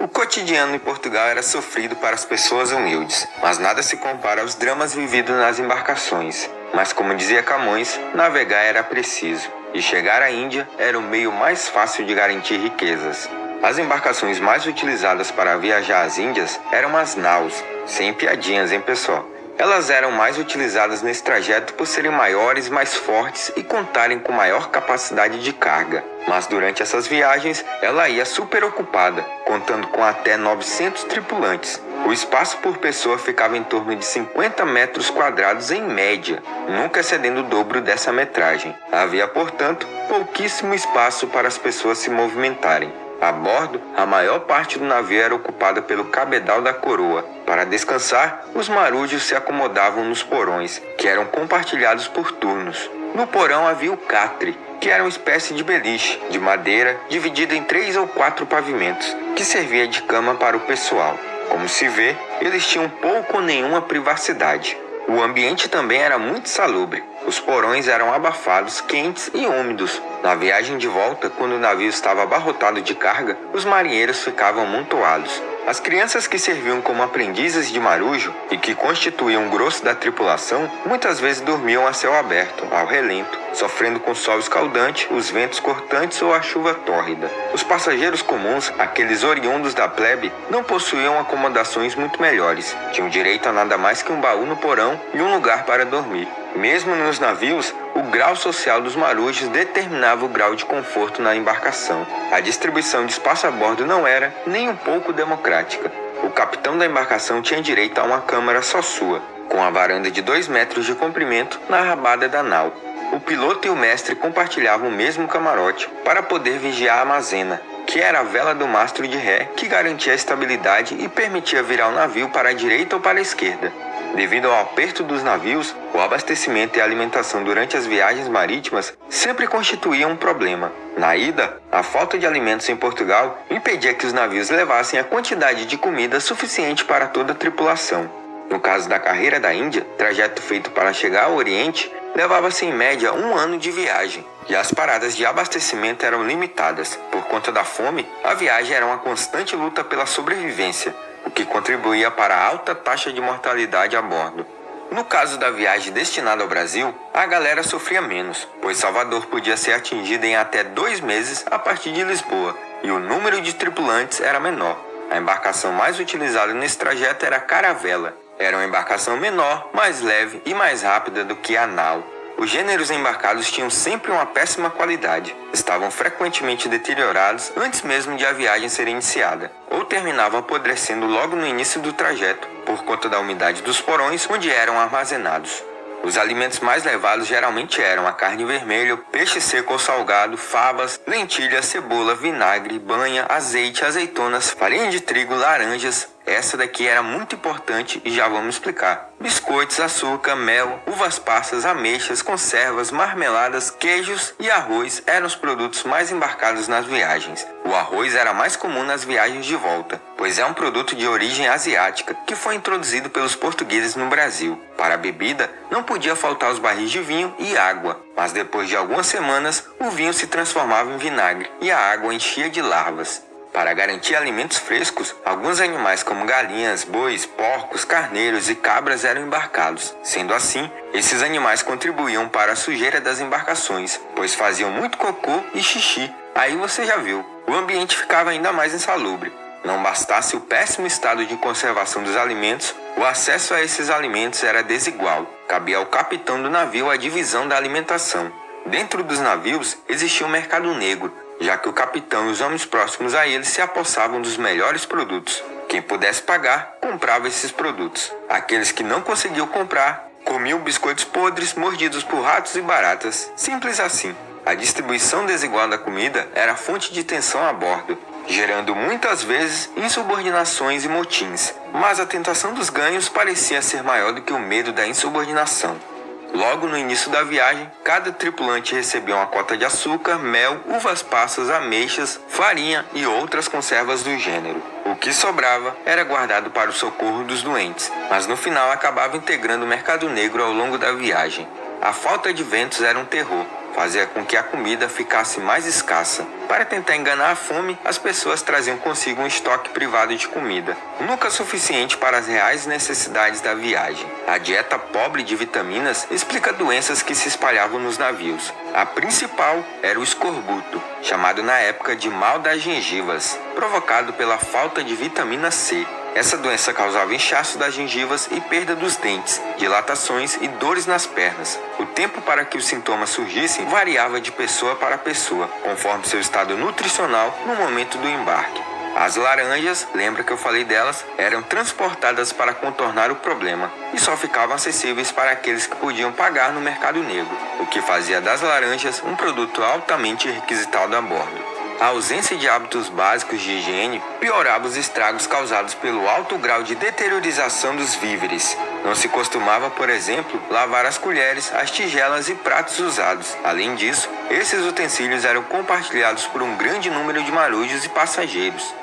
O cotidiano em Portugal era sofrido para as pessoas humildes, mas nada se compara aos dramas vividos nas embarcações. Mas como dizia Camões, navegar era preciso, e chegar à Índia era o meio mais fácil de garantir riquezas. As embarcações mais utilizadas para viajar às Índias eram as naus, sem piadinhas, hein, pessoal? Elas eram mais utilizadas nesse trajeto por serem maiores, mais fortes e contarem com maior capacidade de carga. Mas durante essas viagens, ela ia super ocupada, contando com até 900 tripulantes. O espaço por pessoa ficava em torno de 50 metros quadrados em média, nunca excedendo o dobro dessa metragem. Havia, portanto, pouquíssimo espaço para as pessoas se movimentarem. A bordo, a maior parte do navio era ocupada pelo cabedal da coroa. Para descansar, os marujos se acomodavam nos porões, que eram compartilhados por turnos. No porão havia o catre, que era uma espécie de beliche, de madeira, dividido em 3 ou 4 pavimentos, que servia de cama para o pessoal. Como se vê, eles tinham pouco ou nenhuma privacidade. O ambiente também era muito salubre. Os porões eram abafados, quentes e úmidos. Na viagem de volta, quando o navio estava abarrotado de carga, os marinheiros ficavam amontoados. As crianças que serviam como aprendizes de marujo e que constituíam o grosso da tripulação, muitas vezes dormiam a céu aberto, ao relento, sofrendo com o sol escaldante, os ventos cortantes ou a chuva tórrida. Os passageiros comuns, aqueles oriundos da plebe, não possuíam acomodações muito melhores. Tinham direito a nada mais que um baú no porão e um lugar para dormir. Mesmo nos navios, o grau social dos marujos determinava o grau de conforto na embarcação. A distribuição de espaço a bordo não era nem um pouco democrática. O capitão da embarcação tinha direito a uma câmara só sua, com a varanda de 2 metros de comprimento na rabada da nau. O piloto e o mestre compartilhavam o mesmo camarote para poder vigiar a mazena, que era a vela do mastro de ré que garantia a estabilidade e permitia virar o navio para a direita ou para a esquerda. Devido ao aperto dos navios, o abastecimento e a alimentação durante as viagens marítimas sempre constituíam um problema. Na ida, a falta de alimentos em Portugal impedia que os navios levassem a quantidade de comida suficiente para toda a tripulação. No caso da carreira da Índia, trajeto feito para chegar ao Oriente, levava-se em média 1 ano de viagem, e as paradas de abastecimento eram limitadas. Por conta da fome, a viagem era uma constante luta pela sobrevivência, o que contribuía para a alta taxa de mortalidade a bordo. No caso da viagem destinada ao Brasil, a galera sofria menos, pois Salvador podia ser atingida em até 2 meses a partir de Lisboa, e o número de tripulantes era menor. A embarcação mais utilizada nesse trajeto era a caravela. Era uma embarcação menor, mais leve e mais rápida do que a nau. Os gêneros embarcados tinham sempre uma péssima qualidade, estavam frequentemente deteriorados antes mesmo de a viagem ser iniciada, ou terminavam apodrecendo logo no início do trajeto, por conta da umidade dos porões onde eram armazenados. Os alimentos mais levados geralmente eram a carne vermelha, peixe seco ou salgado, favas, lentilhas, cebola, vinagre, banha, azeite, azeitonas, farinha de trigo, laranjas. Essa daqui era muito importante e já vamos explicar. Biscoitos, açúcar, mel, uvas passas, ameixas, conservas, marmeladas, queijos e arroz eram os produtos mais embarcados nas viagens. O arroz era mais comum nas viagens de volta, pois é um produto de origem asiática que foi introduzido pelos portugueses no Brasil. Para a bebida, não podia faltar os barris de vinho e água, mas depois de algumas semanas, o vinho se transformava em vinagre e a água enchia de larvas. Para garantir alimentos frescos, alguns animais como galinhas, bois, porcos, carneiros e cabras eram embarcados. Sendo assim, esses animais contribuíam para a sujeira das embarcações, pois faziam muito cocô e xixi. Aí você já viu, o ambiente ficava ainda mais insalubre. Não bastasse o péssimo estado de conservação dos alimentos, o acesso a esses alimentos era desigual. Cabia ao capitão do navio a divisão da alimentação. Dentro dos navios existia um mercado negro, já que o capitão e os homens próximos a ele se apossavam dos melhores produtos. Quem pudesse pagar, comprava esses produtos. Aqueles que não conseguiam comprar, comiam biscoitos podres mordidos por ratos e baratas. Simples assim. A distribuição desigual da comida era fonte de tensão a bordo, gerando muitas vezes insubordinações e motins. Mas a tentação dos ganhos parecia ser maior do que o medo da insubordinação. Logo no início da viagem, cada tripulante recebia uma cota de açúcar, mel, uvas passas, ameixas, farinha e outras conservas do gênero. O que sobrava era guardado para o socorro dos doentes, mas no final acabava integrando o mercado negro ao longo da viagem. A falta de ventos era um terror. fazia com que a comida ficasse mais escassa. Para tentar enganar a fome, as pessoas traziam consigo um estoque privado de comida, nunca suficiente para as reais necessidades da viagem. A dieta pobre de vitaminas explica doenças que se espalhavam nos navios. A principal era o escorbuto, chamado na época de mal das gengivas, provocado pela falta de vitamina C. Essa doença causava inchaço das gengivas e perda dos dentes, dilatações e dores nas pernas. O tempo para que os sintomas surgissem variava de pessoa para pessoa, conforme seu estado nutricional no momento do embarque. As laranjas, lembra que eu falei delas, eram transportadas para contornar o problema e só ficavam acessíveis para aqueles que podiam pagar no mercado negro, o que fazia das laranjas um produto altamente requisitado a bordo. A ausência de hábitos básicos de higiene piorava os estragos causados pelo alto grau de deteriorização dos víveres. Não se costumava, por exemplo, lavar as colheres, as tigelas e pratos usados. Além disso, esses utensílios eram compartilhados por um grande número de marujos e passageiros.